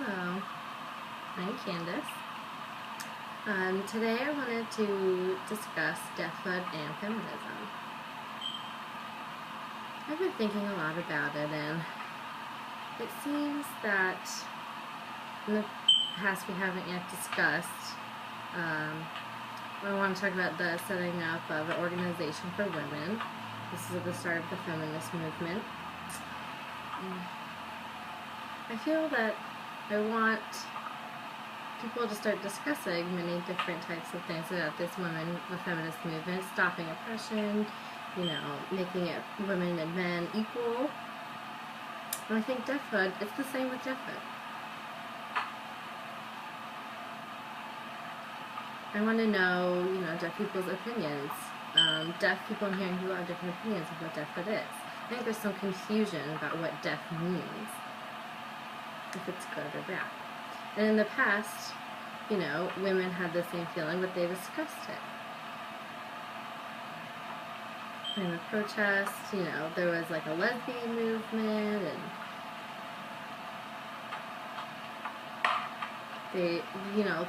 Hello, I'm Candace. Today I wanted to discuss deathhood and feminism. I've been thinking a lot about it, and it seems that in the past we haven't yet discussed. I want to talk about the setting up of an organization for women. This is at the start of the feminist movement. I feel that I want people to start discussing many different types of things about this women, the feminist movement, stopping oppression, making it women and men equal. And I think deathhood, it's the same with deathhood. I want to know, deaf people's opinions. Deaf people in here who have different opinions of what deathhood is. I think there's some confusion about what deaf means, if it's good or bad. And in the past, women had the same feeling, but they discussed it. In the protests, there was like a lesbian movement, and they,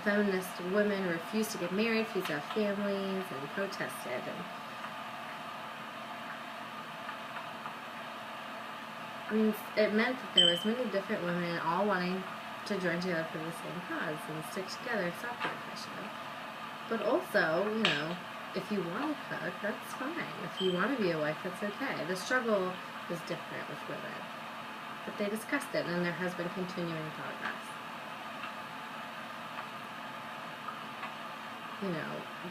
feminist women refused to get married, refused to have families, and protested. And it meant that there was many different women all wanting to join together for the same cause and stick together and stop the oppression. But also, if you want to cook, that's fine. If you want to be a wife, that's okay. The struggle is different with women. But they discussed it, and there has been continuing progress.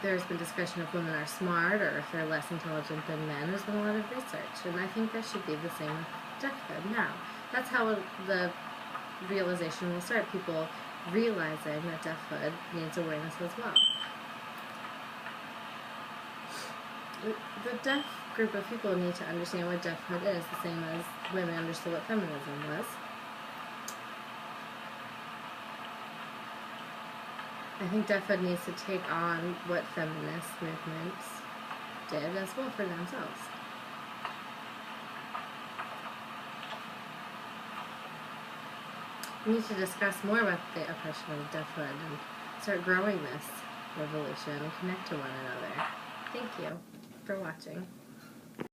There's been discussion if women are smart or if they're less intelligent than men. There's been a lot of research, and I think that should be the same with deathhood now. That's how the realization will start. People realizing that deathhood needs awareness as well. The deaf group of people need to understand what deafhood is, the same as women understood what feminism was. I think deafhood needs to take on what feminist movements did as well for themselves. We need to discuss more about the oppression of deafhood and start growing this revolution and connect to one another. Thank you for watching.